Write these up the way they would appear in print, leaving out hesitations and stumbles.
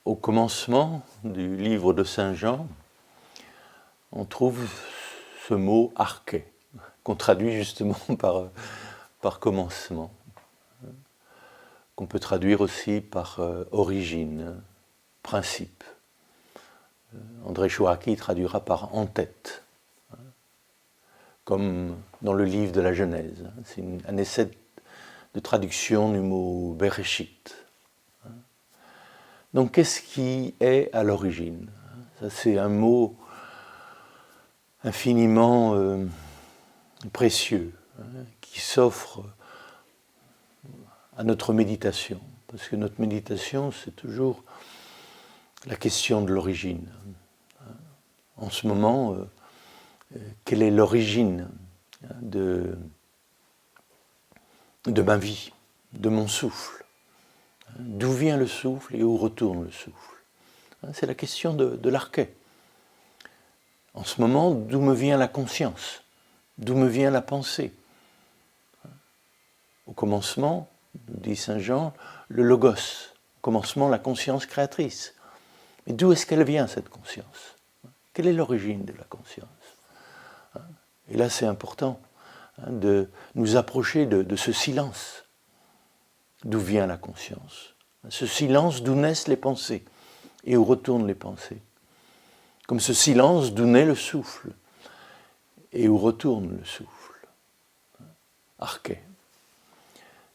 Au commencement du livre de Saint Jean, on trouve ce mot « arché », qu'on traduit justement par commencement, qu'on peut traduire aussi par origine, principe. André Choaki traduira par en tête, comme dans le livre de la Genèse. C'est un essai de traduction du mot Bereshit. Donc qu'est-ce qui est à l'origine? Ça, c'est un mot infiniment précieux, qui s'offre à notre méditation. Parce que notre méditation, c'est toujours la question de l'origine. En ce moment, quelle est l'origine de ma vie, de mon souffle? D'où vient le souffle et où retourne le souffle? C'est la question de l'arché. En ce moment, d'où me vient la conscience? D'où me vient la pensée? Au commencement, nous dit Saint Jean, le logos. Au commencement, la conscience créatrice. Mais d'où est-ce qu'elle vient, cette conscience? Quelle est l'origine de la conscience? Et là, c'est important de nous approcher de ce silence. D'où vient la conscience? Ce silence d'où naissent les pensées et où retournent les pensées. Comme ce silence d'où naît le souffle et où retourne le souffle. Arché.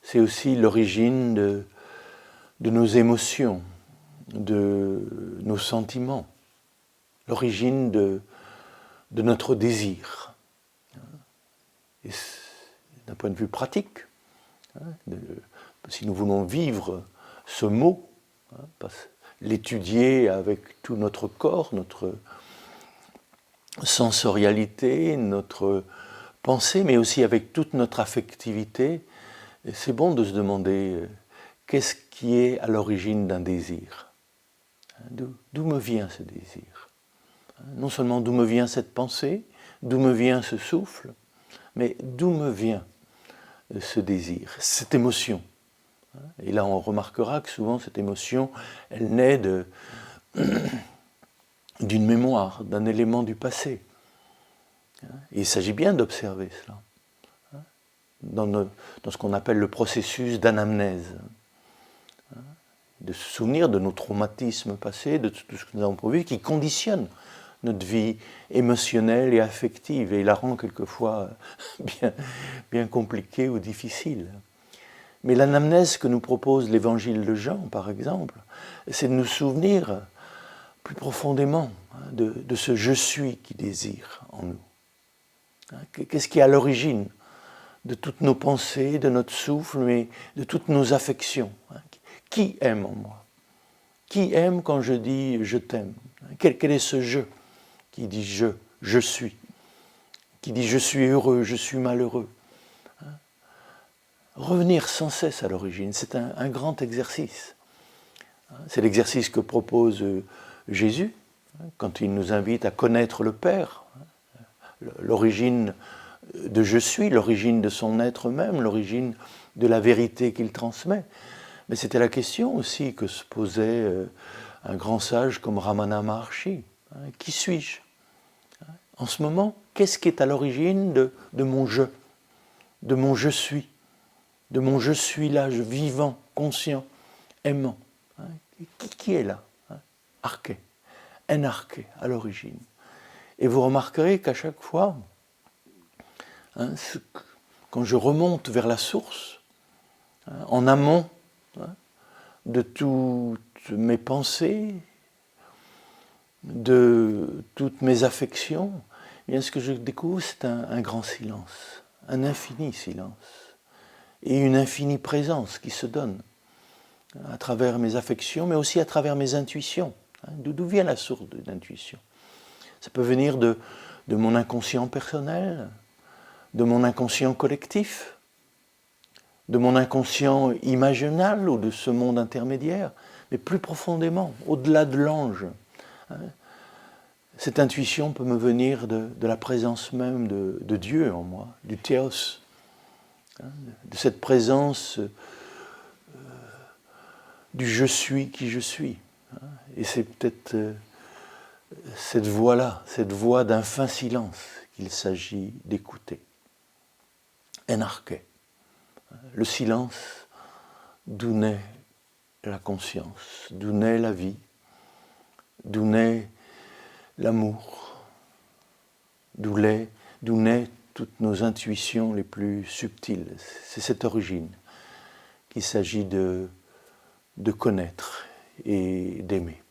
C'est aussi l'origine de nos émotions, de nos sentiments, l'origine de notre désir. Et d'un point de vue pratique, si nous voulons vivre ce mot, l'étudier avec tout notre corps, notre sensorialité, notre pensée, mais aussi avec toute notre affectivité, c'est bon de se demander qu'est-ce qui est à l'origine d'un désir? D'où me vient ce désir? Non seulement d'où me vient cette pensée, d'où me vient ce souffle, mais d'où me vient ce désir, cette émotion? Et là, on remarquera que souvent, cette émotion, elle naît d'une mémoire, d'un élément du passé. Et il s'agit bien d'observer cela, dans ce qu'on appelle le processus d'anamnèse, de se souvenir de nos traumatismes passés, de tout ce que nous avons prévu, qui conditionne notre vie émotionnelle et affective, et la rend quelquefois bien compliquée ou difficile. Mais l'anamnèse que nous propose l'évangile de Jean, par exemple, c'est de nous souvenir plus profondément de ce « je suis » qui désire en nous. Qu'est-ce qui est à l'origine de toutes nos pensées, de notre souffle, mais de toutes nos affections? Qui aime en moi? Qui aime quand je dis « je t'aime » ? Quel est ce « je » qui dit « je suis », qui dit « je suis heureux, je suis malheureux ». Revenir sans cesse à l'origine, c'est un grand exercice. C'est l'exercice que propose Jésus quand il nous invite à connaître le Père, l'origine de « je suis », l'origine de son être même, l'origine de la vérité qu'il transmet. Mais c'était la question aussi que se posait un grand sage comme Ramana Maharshi. Qui suis-je? En ce moment, qu'est-ce qui est à l'origine de mon « je », de mon « je suis », de mon « je suis là », vivant, conscient, aimant? Qui est là? Arché, enarché, à l'origine. Et vous remarquerez qu'à chaque fois, quand je remonte vers la source, en amont de toutes mes pensées, de toutes mes affections, eh bien, ce que je découvre, c'est un grand silence, un infini silence, et une infinie présence qui se donne à travers mes affections, mais aussi à travers mes intuitions. D'où vient la source de l'intuition? Ça peut venir de mon inconscient personnel, de mon inconscient collectif, de mon inconscient imaginal ou de ce monde intermédiaire, mais plus profondément, au-delà de l'ange. Cette intuition peut me venir de la présence même de Dieu en moi, du théos, de cette présence du « je suis qui je suis ». Et c'est peut-être cette voix-là, cette voix d'un fin silence qu'il s'agit d'écouter. Enarche, le silence d'où naît la conscience, d'où naît la vie, d'où naît l'amour, d'où naît toutes nos intuitions les plus subtiles. C'est cette origine qu'il s'agit de connaître et d'aimer.